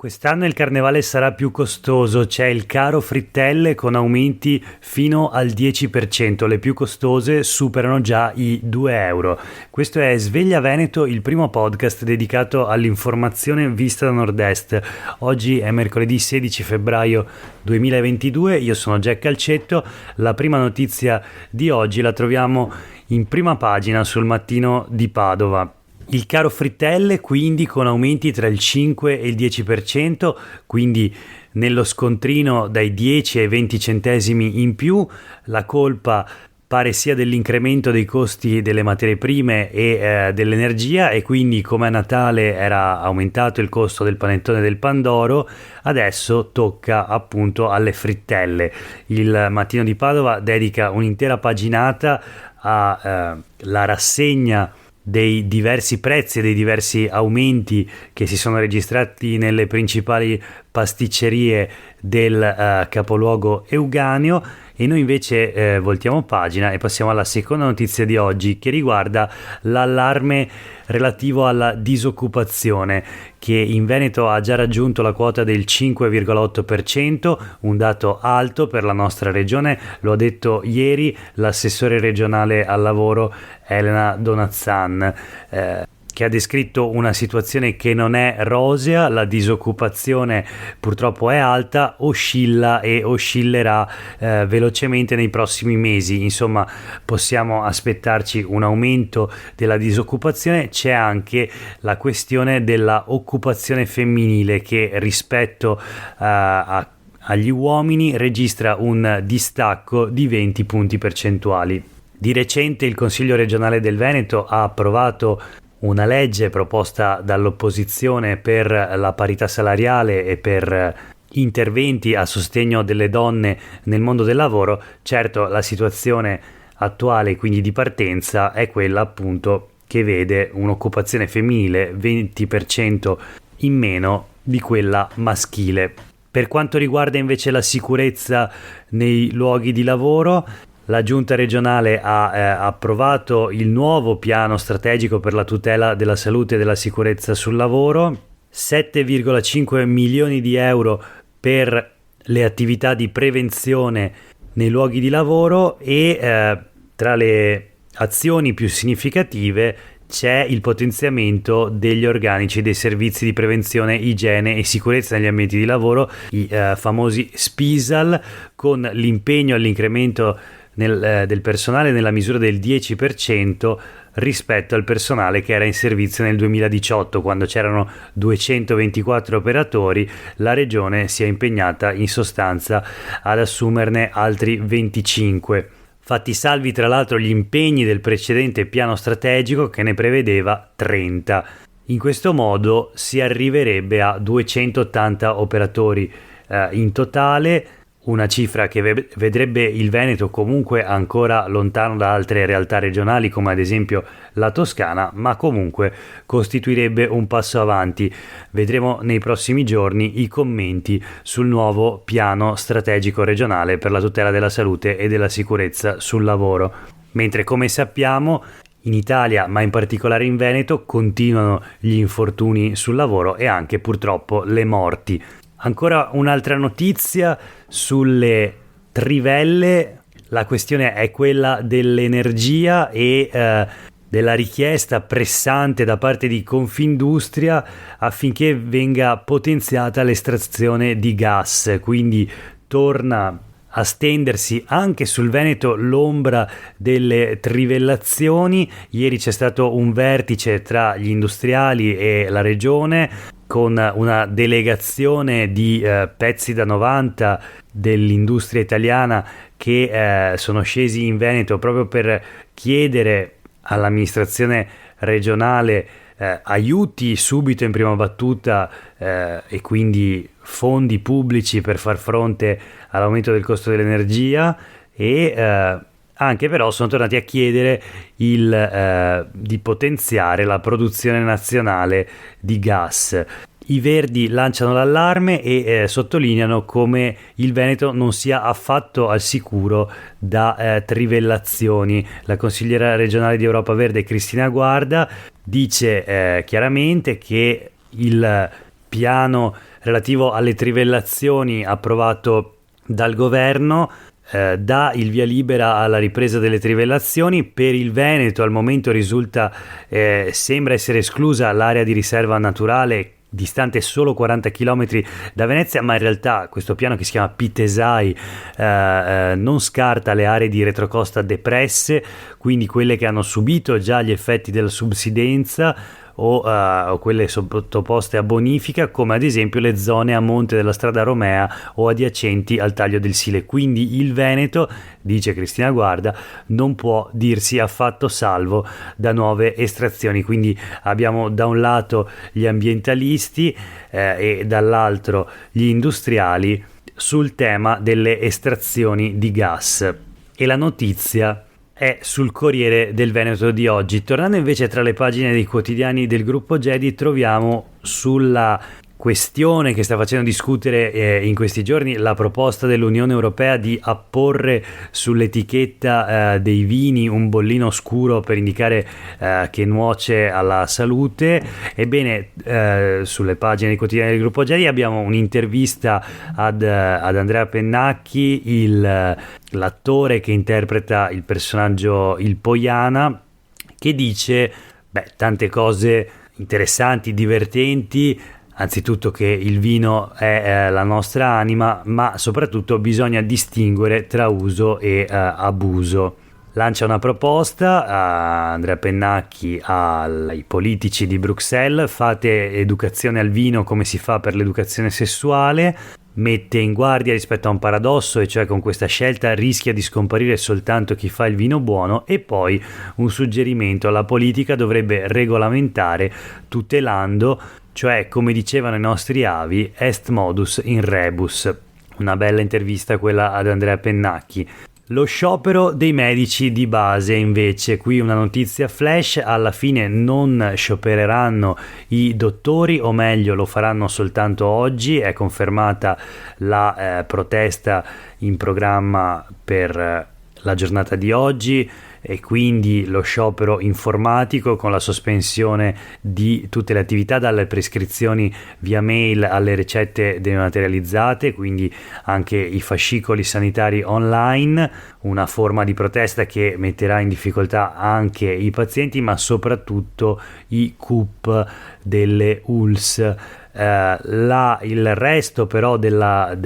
Quest'anno il carnevale sarà più costoso, c'è il caro frittelle con aumenti fino al 10%, le più costose superano già i 2 euro. Questo è Sveglia Veneto, il primo podcast dedicato all'informazione vista da nord-est. Oggi è mercoledì 16 febbraio 2022, io sono Jack Calcetto, la prima notizia di oggi la troviamo in prima pagina sul Mattino di Padova. Il caro frittelle quindi con aumenti tra il 5 e il 10%, quindi nello scontrino dai 10 ai 20 centesimi in più. La colpa pare sia dell'incremento dei costi delle materie prime e dell'energia, e quindi come a Natale era aumentato il costo del panettone e del pandoro, adesso tocca appunto alle frittelle. Il Mattino di Padova dedica un'intera paginata alla rassegna dei diversi prezzi e dei diversi aumenti che si sono registrati nelle principali pasticcerie del capoluogo euganeo, e noi invece voltiamo pagina e passiamo alla seconda notizia di oggi, che riguarda l'allarme relativo alla disoccupazione, che in Veneto ha già raggiunto la quota del 5,8%, un dato alto per la nostra regione. Lo ha detto ieri l'assessore regionale al lavoro Elena Donazzan, che ha descritto una situazione che non è rosea. La disoccupazione purtroppo è alta, oscilla e oscillerà velocemente nei prossimi mesi. Insomma, possiamo aspettarci un aumento della disoccupazione. C'è anche la questione della occupazione femminile, che rispetto agli uomini registra un distacco di 20 punti percentuali. Di recente il Consiglio regionale del Veneto ha approvato una legge proposta dall'opposizione per la parità salariale e per interventi a sostegno delle donne nel mondo del lavoro. Certo, la situazione attuale, quindi di partenza, è quella appunto che vede un'occupazione femminile 20% in meno di quella maschile. Per quanto riguarda invece la sicurezza nei luoghi di lavoro, la Giunta regionale ha approvato il nuovo piano strategico per la tutela della salute e della sicurezza sul lavoro, 7,5 milioni di euro per le attività di prevenzione nei luoghi di lavoro, e tra le azioni più significative c'è il potenziamento degli organici dei servizi di prevenzione, igiene e sicurezza negli ambienti di lavoro, i famosi SPISAL, con l'impegno all'incremento del personale nella misura del 10% rispetto al personale che era in servizio nel 2018, quando c'erano 224 operatori. La regione si è impegnata in sostanza ad assumerne altri 25. Fatti salvi tra l'altro gli impegni del precedente piano strategico, che ne prevedeva 30. In questo modo si arriverebbe a 280 operatori in totale, una cifra che vedrebbe il Veneto comunque ancora lontano da altre realtà regionali come ad esempio la Toscana, ma comunque costituirebbe un passo avanti. Vedremo nei prossimi giorni i commenti sul nuovo piano strategico regionale per la tutela della salute e della sicurezza sul lavoro. Mentre, come sappiamo, in Italia, ma in particolare in Veneto, continuano gli infortuni sul lavoro e anche purtroppo le morti. Ancora un'altra notizia sulle trivelle. La questione è quella dell'energia e della richiesta pressante da parte di Confindustria affinché venga potenziata l'estrazione di gas. Quindi torna a stendersi anche sul Veneto l'ombra delle trivellazioni. Ieri c'è stato un vertice tra gli industriali e la regione, con una delegazione di pezzi da 90 dell'industria italiana che sono scesi in Veneto proprio per chiedere all'amministrazione regionale aiuti subito in prima battuta e quindi fondi pubblici per far fronte all'aumento del costo dell'energia, e anche però sono tornati a chiedere di potenziare la produzione nazionale di gas. I Verdi lanciano l'allarme e sottolineano come il Veneto non sia affatto al sicuro da trivellazioni. La consigliera regionale di Europa Verde Cristina Guarda dice chiaramente che il piano relativo alle trivellazioni approvato dal governo dà il via libera alla ripresa delle trivellazioni. Per il Veneto al momento sembra essere esclusa l'area di riserva naturale distante solo 40 km da Venezia, ma in realtà questo piano, che si chiama Pitesai, non scarta le aree di retrocosta depresse, quindi quelle che hanno subito già gli effetti della subsidenza o quelle sottoposte a bonifica, come ad esempio le zone a monte della strada Romea o adiacenti al taglio del Sile. Quindi il Veneto, dice Cristina Guarda, non può dirsi affatto salvo da nuove estrazioni. Quindi abbiamo da un lato gli ambientalisti e dall'altro gli industriali sul tema delle estrazioni di gas. E la notizia è sul Corriere del Veneto di oggi. Tornando invece tra le pagine dei quotidiani del gruppo Gedi, troviamo sulla questione che sta facendo discutere in questi giorni la proposta dell'Unione Europea di apporre sull'etichetta dei vini un bollino scuro per indicare che nuoce alla salute. Ebbene, sulle pagine dei quotidiani del gruppo Gedi abbiamo un'intervista ad Andrea Pennacchi, l'attore che interpreta il personaggio Il Poiana, che dice tante cose interessanti, divertenti. Anzitutto che il vino è la nostra anima, ma soprattutto bisogna distinguere tra uso e abuso. Lancia una proposta Andrea Pennacchi ai politici di Bruxelles: fate educazione al vino come si fa per l'educazione sessuale. Mette in guardia rispetto a un paradosso, e cioè con questa scelta rischia di scomparire soltanto chi fa il vino buono. E poi un suggerimento: la politica dovrebbe regolamentare tutelando, cioè come dicevano i nostri avi, est modus in rebus. Una bella intervista quella ad Andrea Pennacchi. Lo sciopero dei medici di base invece, qui una notizia flash: alla fine non sciopereranno i dottori, o meglio lo faranno soltanto oggi. È confermata la protesta in programma per la giornata di oggi, e quindi lo sciopero informatico con la sospensione di tutte le attività, dalle prescrizioni via mail alle ricette dematerializzate, quindi anche i fascicoli sanitari online. Una forma di protesta che metterà in difficoltà anche i pazienti, ma soprattutto i CUP delle ULS. Il resto però della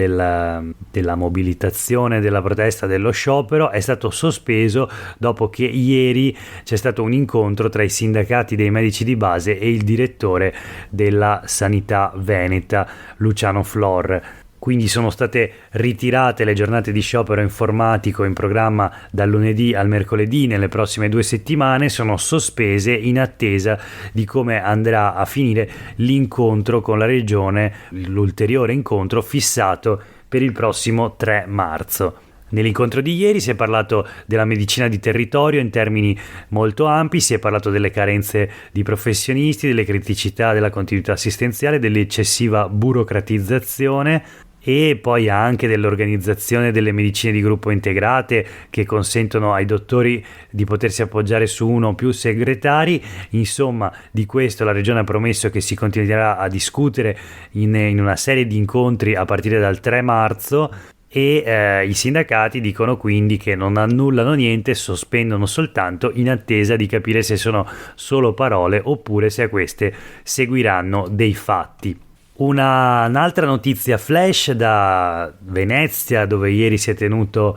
mobilitazione, della protesta, dello sciopero è stato sospeso dopo che ieri c'è stato un incontro tra i sindacati dei medici di base e il direttore della sanità veneta, Luciano Flor. Quindi sono state ritirate le giornate di sciopero informatico in programma dal lunedì al mercoledì nelle prossime 2 settimane. Sono sospese in attesa di come andrà a finire l'incontro con la regione, l'ulteriore incontro fissato per il prossimo 3 marzo. Nell'incontro di ieri si è parlato della medicina di territorio in termini molto ampi, si è parlato delle carenze di professionisti, delle criticità della continuità assistenziale, dell'eccessiva burocratizzazione, e poi anche dell'organizzazione delle medicine di gruppo integrate che consentono ai dottori di potersi appoggiare su uno o più segretari. Insomma, di questo la Regione ha promesso che si continuerà a discutere in una serie di incontri a partire dal 3 marzo. E i sindacati dicono quindi che non annullano niente, sospendono soltanto in attesa di capire se sono solo parole oppure se a queste seguiranno dei fatti. Un'altra notizia flash da Venezia, dove ieri si è tenuta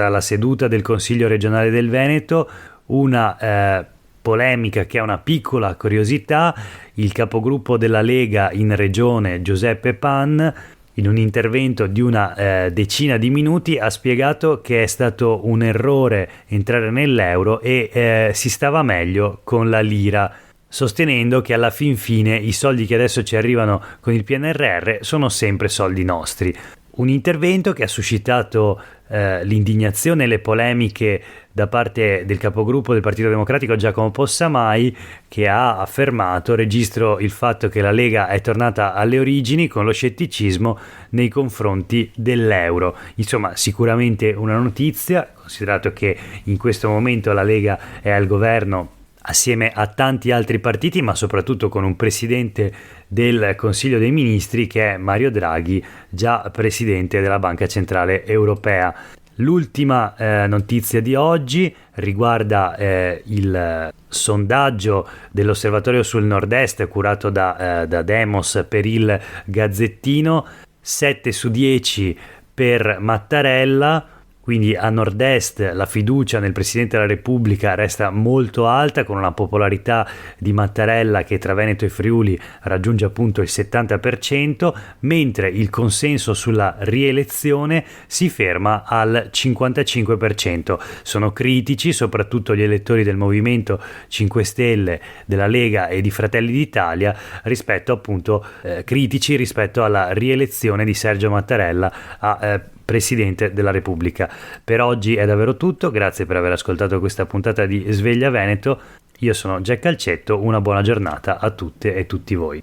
la seduta del Consiglio regionale del Veneto. Una polemica che è una piccola curiosità: il capogruppo della Lega in regione, Giuseppe Pan, in un intervento di una decina di minuti ha spiegato che è stato un errore entrare nell'euro e si stava meglio con la lira, sostenendo che alla fin fine i soldi che adesso ci arrivano con il PNRR sono sempre soldi nostri. Un intervento che ha suscitato l'indignazione e le polemiche da parte del capogruppo del Partito Democratico Giacomo Possamai, che ha affermato: registro il fatto che la Lega è tornata alle origini con lo scetticismo nei confronti dell'euro. Insomma, sicuramente una notizia, considerato che in questo momento la Lega è al governo assieme a tanti altri partiti, ma soprattutto con un presidente del Consiglio dei Ministri che è Mario Draghi, già presidente della Banca Centrale Europea. L'ultima notizia di oggi riguarda il sondaggio dell'Osservatorio sul Nord-Est curato da Demos per il Gazzettino. 7 su 10 per Mattarella. Quindi a nord-est la fiducia nel Presidente della Repubblica resta molto alta, con una popolarità di Mattarella che tra Veneto e Friuli raggiunge appunto il 70%, mentre il consenso sulla rielezione si ferma al 55%. Sono critici soprattutto gli elettori del Movimento 5 Stelle, della Lega e di Fratelli d'Italia rispetto appunto critici rispetto alla rielezione di Sergio Mattarella a Presidente della Repubblica. Per oggi è davvero tutto, grazie per aver ascoltato questa puntata di Sveglia Veneto. Io sono Jack Calcetto, una buona giornata a tutte e tutti voi.